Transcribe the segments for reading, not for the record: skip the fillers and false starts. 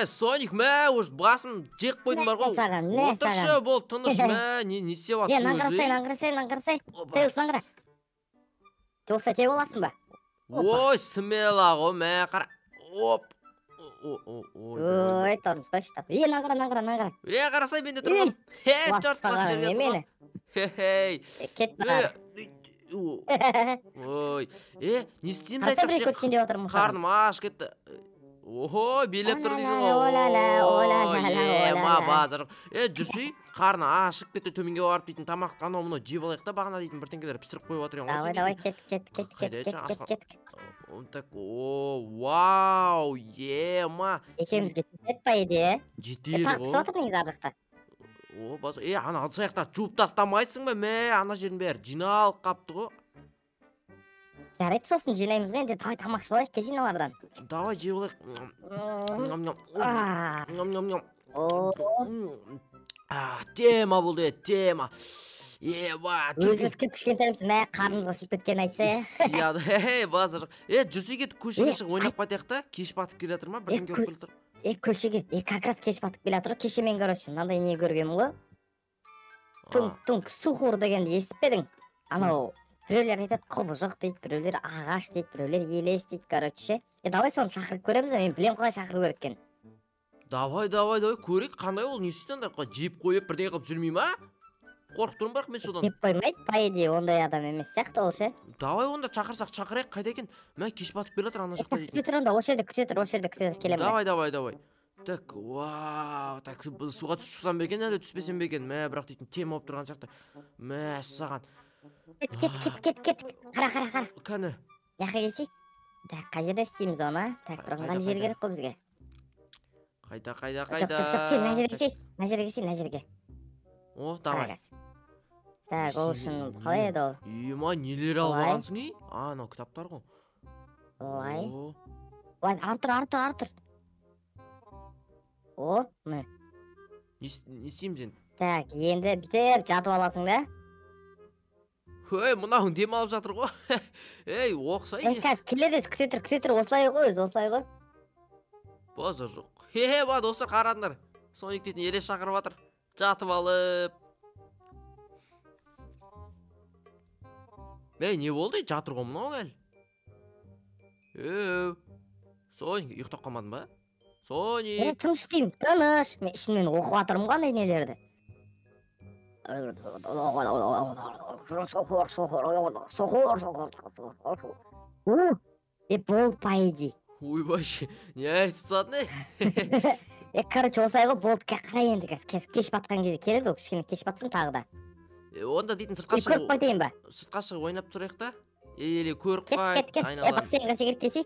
Соник, мә, уже басын жек қойдың бар ғой. Отыршы, бол, тыныш, мә, не істеп атсың өзі? Наңғырсай. Теус, наңғыра. Теуста те боласың ба? Ой, смела ғой, мә, қара. Оп. Ой, тұрмыз қашты. Наңғыра. Қарасай, мен де тұрмын. Жартылат жерге тұрмын. Кет бар. Ой, не істейміз Қарса бір көткенде отырмыз. Қарным аш кетті. Охо, билеп тұр деймін ғой. Ма базар. Жүрсей, қарны ашып кетті, төменге барып дейтін тамақ анау мұны жеп алайық та бағана дейтін бірдеңкелер пісіріп қойып отыр ең ғой. Давай, кет. Так, вау, ма. Екеумізге тет па еді? Жетер ғой. Тартысы отыр негіз ар жақта. Базар, ана ыдыс-аяқта жуып тастамайсың ба? Мә, ана жерін бәрі жиналып қапты ғой. Жарайды, сосын жинаймыз ғой, енді тамақ шығарайық кесейін алардан. Давай, жеп алайық. Тема болды, тема. Өзіміз кіп кішкентаймыз, мә, қарнымызға сиіп кеткен айтса. Сияды, базар. Жүрсей кетіп көшеге шығып ойнап қайтайық та, кеш батып келе жатыр ма? Бірден көріп келе жатыр. Көшеге, как раз кеш батып келе жатыр. Кеше мен короче, мынандай не көргенмін ғой. Тунг сухур дегенді естіп пе едің? Анау біреулер айтады құбыжық дейді, біреулер ағаш дейді, біреулер елес дейді, короче. Давай соны шақырып көреміз, мен білем қалай шақыру керек екен. Давай, көрейік, қандай ол, не істейді? Жеп қойып бірдеңе қылып жүрмей ма? Қорқып тұрмын бірақ мен содан. Жеп қоймайды, по идее, ондай адам емес сияқты ол ше. Давай онда шақырсақ шақырайық, қайда екен? Мә, кеш батып келе жатыр ана жақта дейтін. Күте тұр онда, осы жерде күте тұр, келемін. Давай. Так, вау, так, суға түсіп шықсам бекен, әлі түспесем бекен. Мә, бірақ дейтін тема болып тұрған сияқты. Мә, саған. Кет. Қара. Кәні. Яқы келсей? Так, қай жерде істейміз оны? Так, бір ыңғайлы жер керек қой бізге. Қайда. Жоқ, кел, мына жерге. О, давай. Так, ол үшін қалай еді ол? Ема, нелер алып алғансың, ей? Анау кітаптар ғой. Олай. Артыр. О, мә. Не істейміз енді? Так, енді бітіп жатып аласың да? Мынауың дем алып жатыр ғой. Оқсай. Қазір келеді, күте тұр, осылай ғой. Базар жоқ. Ба, достар, қараңдар. Соник дейтін елес шақырып жатыр. Жатып алып. Не болды? Жатыр ғой мынау әлі. Соник, ұйықтап қалмадың ба? Соник. Тыныш деймін, тыныш. Мен ішінмен оқып жатырмын қандай нелерді. Болды по идее. Ойбай, не айтып тастадың, короче, осылай ғой, болды, қарай енді кеш батқан кезде келеді, ол кішкене кеш батсын тағы да. Онда дейтін сыртқа шығып. Көріп қайтайын ба? Сыртқа шығып ойнап тұрайық та. Көріп қайт. Кет. Бассейнға секіріп келсей.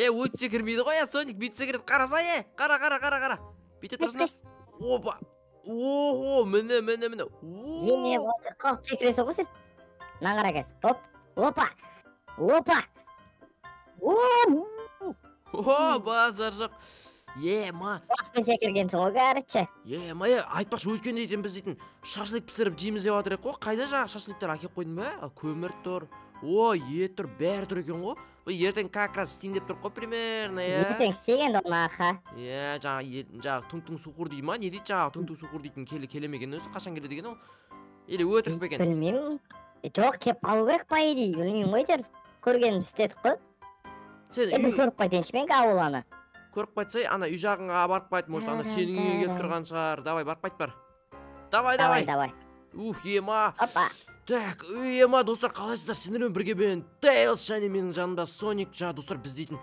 Өйтсе кірмейді ғой, Соник, бүйтсе кіреді. Қараса, қара. Бүйте тұрсың. Опа. Ого, міне. Болды, қалып секіресің ғой сен. Наңғара кәз. Опа. Базар жоқ. Ма. Баспен секіргенсің ғой, короче. Ма, айтпақшы өткен дейтін біз дейтін шашлык пісіріп жейміз деп жатыр қой. Қайда жаңа шашлыктар әкеп қойдың ба? Көмір тұр. Ет тұр, бәрі тұр екен ғой. Ертең как раз істейін деп тұр ғой, примерно. Ертең істеген оны аха. Жаңа тұң суқыр дейді ма? Не дейді жаңа тұң суқыр дейтін келемеген өзі қашан келеді деген ол? Или өтірік пе екен? Білмеймін. Жоқ, кеп қалу керек па еді? Білмеймін ғой дер. Көргеніміз істедік қой. Көріп қайтайыншы мен ауыланы. Көріп қайтсай, ана үй жағыңа барып қайт, может, ана сенің үйге келіп тұрған шығар. Давай, барып қайт бар. Давай. Ема. Опа. Так, ема, достар, қалайсыздар? Сендермен бірге мен Тейлз және менің жанымда Соник. Жаңа достар, біз дейтін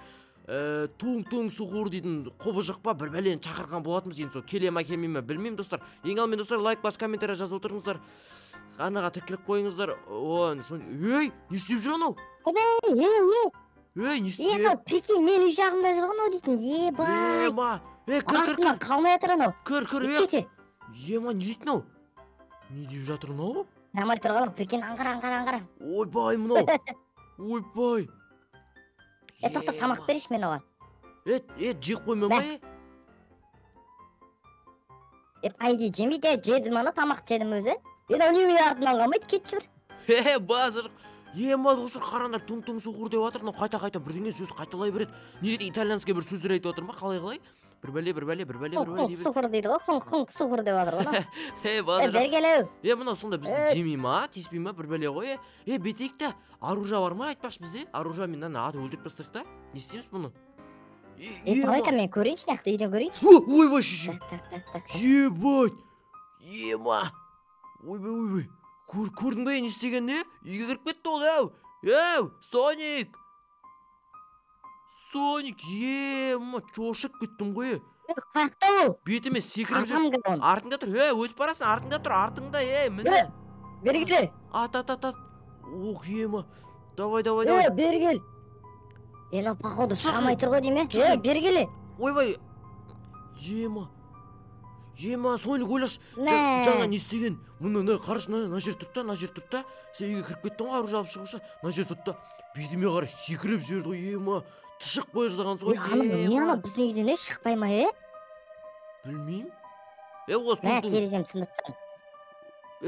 туң суғур дейтін қобыжық па бір бәлені шақырған болатынбыз. Енді сол келе ма келмей ма білмеймін, достар. Ең алдымен достар, лайк бас, комментария жазып отырыңыздар. Анаға тіркіліп қойыңыздар. Не істеп жүр анау? Не істеп? Прикинь, мен үй жағымда жүр анау дейтін. Ема. Кір. Қалмай жатыр анау. Кір. Ема, не дейтін ау? Не деп жатыр анау? Рамай тұрған, прикинь, аңғара. Ойбай, мынау. Ойбай. Тоқта, тамақ береш мен оған. Жек қоймен ба? Айди, жемейді, жедім ана, тамақ жедім өзі. Неме артынан қалмайды, кетші бір. Базар. Ема достар қараңдар туң суғыр деп жатыр. Мынау қайта бірдеңе сөз қайталай береді. Не дейді итальянский бір сөздер айтып жатыр ма? Қалай? бір бәле дей береді. Суғыр дейді ғой, хұңқ суғыр деп жатыр ғой. Базар. Бергелеу. Мынау сонда бізді жемей ма, тиіспей ма, бір бәле ғой. Бетейік та, оружие бар ма айтпақшы бізде? Оружие мен аты өлтіріп бастайық та. Не істейміз бұны? Давай-ка мен көрейінші, нақты үйден көрейінші. Ойбай шеше. Ебать. Ема. Ойбай. Көрдің бе не істеген не? Үйге кіріп кетті ол, Соник. Ема, чошып кеттім ғой. Қаяқта ол? Бетіме секіріп жүр. Артыңда тұр, өтіп барасың, артыңда тұр, артыңда, міне. Бергеле. Ат. Ох, ема. Давай. Бергел. Походу шығамай тұр ғой дейме? Бергеле. Ойбай. Ема, Соник ойлаш. Жаңа не істеген? Мұны қараш, на жер тұрт та. Сен үйге кіріп кеттің ғой, оружие алып шығуша. На жер тұрт та. Бетіме қарай секіріп жіберді ғой, ема. Тышық бой жаздаған сол. Не ана біздің үйден шықпай ма, Білмейм. Мә, терезем сындырып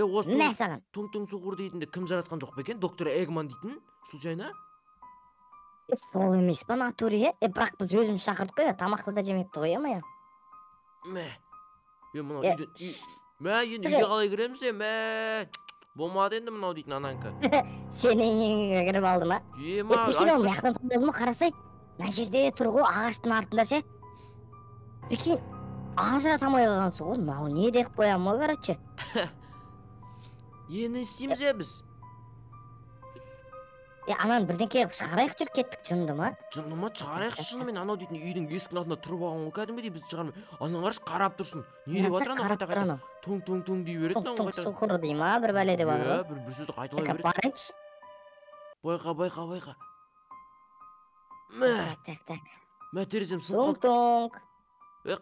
Осы Мә саған. Туң суғыр дейтінді кім жаратқан жоқ па екен? Доктор Эгман дейтін, случайно? Сол емес па, натуре, бірақ біз өзіміз шақырдық қой, тамақты да жемепті ғой, ма? Мынау үйден... Енді үйге қалай кіреміз, болмады енді мынау дейтін ананка. Сенің үйіңе кіріп алды ма? Прикинь, ол маяқтан тұрды ма, қарасай? Мына жерде тұр ғой, ағаштың артында ше. Прикинь, ажыратамай қалғансың ғой, мынау не деп қоямын ғой, короче. Не істейміз біз? Анан бірдеңке шығарайық жүр кеттік, жынды ма? Жынды ма? Шығарайық шынымен анау дейтін үйдің есіктің алдында тұрып алған ғой, кәдімгідей бізді шығармай. Анан қараш қарап тұрсын. Не деп жатыр анау қайта? Туң дей береді. Туң суғыр дей ма, бір бәле деп жатыр. Бір сөзді қайталай береді. Байқа. Мә, терезем сынып қалды.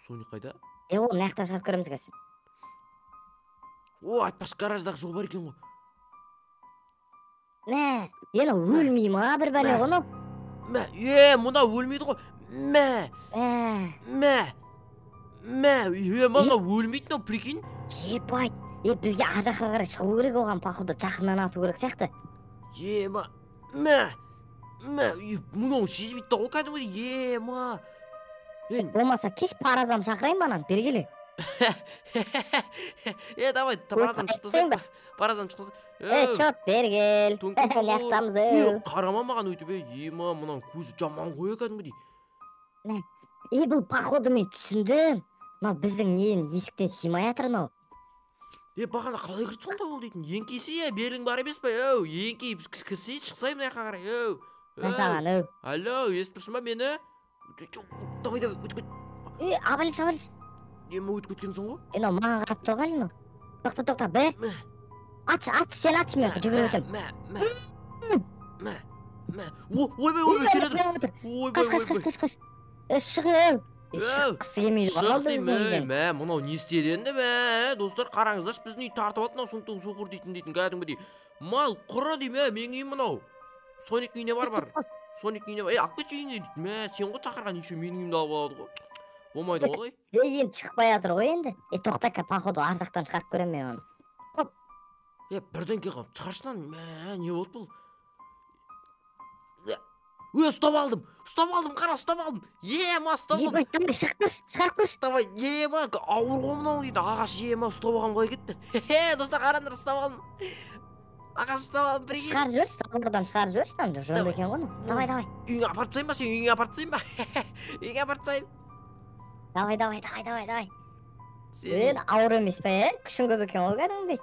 Соник қайда? Ол маяқтан шығарып көреміз қазір. Айтпаш, гараждағы жол бар екен ғой. Мә, өлмей ма, бір бәле ғыны? Мұна өлмейді ғой. Мұна өлмейді, прикинь. Ебайт, бізге ажаққа қарай шығу керек оған, походу, жақыннан ату керек сияқты. Мұна сезбейді ғой, кәдімгідей, Болмаса, кеш паразам шақырайын банан, бергелі. Давай, паразам шықтызы. Чоп, бергел. Нәқтамызы. Қарама маған өйтіп, мұнан көзі жаман қойы кәдімгідей. Бұл походу мен түсіндім. Біздің нен есіктен симай атыр, нау. Бағана қалай кірді сонда ол дейтін? Еңкейсі, белің бар емес па, еңкей, кірсей, шықсай мұна яққа қарай, Мен саған, Алло, естіп тұрсың ба мені? Давай, өтіп кет. Абалиш. Өтіп кеткенсің ғой? Маған қарап тұрған, Тоқта, бір. Ач, сен ач мен, жүгіріп өтем. Ойбай, келеді. Қаш. Шығып. Шыққысы келмейді ғана біздің үйден. Мұнау не істеді енді, достар, қараңыздаршы, біздің үй тартып атын, соң соқыр дейтін кәдімгідей. Мал құры дейме, мен үйім мұнау. Соник үйіне бар. Соник үйіне бар. Алып кетші үйіне дейтін, сен ғой шақырған еще менің үйімді алып алады ғой. Болмайды ғой. Енді шықпай атыр ғой енді. Тоқтақа, походу, арзақтан шығарып көрем мен оны. Бірден ке қалып, шығаршынан, не болды бұл? Ұстап алдым, қара, ұстап алдым. Ұстап алдым. Давай, шығарып көрш. Давай, ауыр ғомнау дейді, ағаш, ұстап алғам қалай кетті. Достар, қарандар, ұстап алдым. Ағаш, ұстап алдым, бірге. Шығар жүрш, сабырдан шығар жүрш, жөнді екен ғыны. Давай. Үйіңе апарып тастайын ба, сен үйіңе апарып тастайын ба? Үйіңе апарып тастайын. Давай. Ауыр емес па, күшін көп екен ғой кәдімгідей.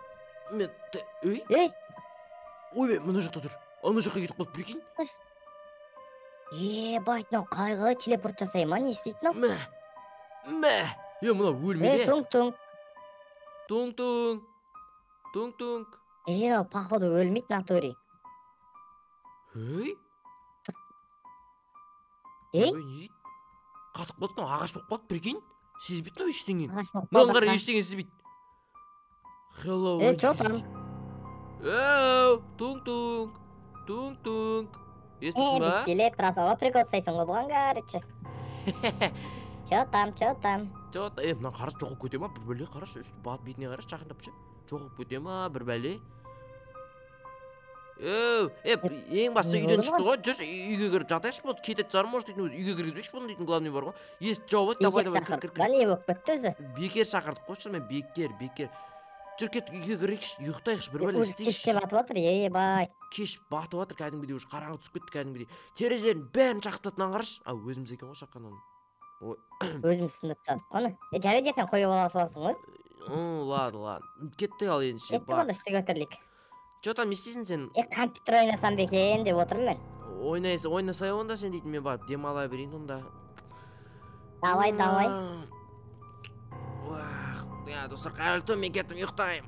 Ойбай, мұна жақта тұр. Ана жаққа кетіп қалып, прикинь. Байт, қайғы телепорт жасай ма, не істейді? Мұна өлмеде. Туң. Походу өлмейді, натури. Қатып қалды, ағаш болып қалды, прикинь. Сезбейді, ештеңе. Маған қара ештеңе сезбейді. Hello. Чопан. Туң. Естісің ба? Келеп, прасауға прикол сайсын ғой бұған қарычы. Чотам. Мына қарас жоғып көте ма? Бір бәле қарас, бетіне қарас, жақындап ше. Жоғып көте ма? Бір бәле. Ең баста Не үйден болды шықты ғой, жүрші үйге кіріп жатайықшы болды, кететін шығар, может дейтін үйге кіргізбекші бұны дейтін главный бар ғой. Есікті жауып еді, давай шақырдық па, не болып кетті өзі? Бекер шақырдық қойшы, мен бекер. Жүр кеттік үйге кірейікші, ұйықтайықшы, бір бәле Уже кеш істейікші. те батып жатыр, бай. Кеш батып жатыр кәдімгідей, уже қараңғы түсіп кетті кәдімгідей. Терезелерін бәрін жақтатынан қарашы. Өзіміз екен ғой шаққан оны. Өзіміз сындып тастадық қой. Жарайды, сен қойып ала саласың ғой. Ладно. Кеттік ал енді. Кеттік онда үстіге көтерілейік. Че там не істейсің сен? Компьютер ойнасам ба екен деп отырмын мен. Ойнасай онда сен дейтін, мен барып демала берейін онда. Давай. Я достар қайырлы түн, мен кеттім ұйықтаймын.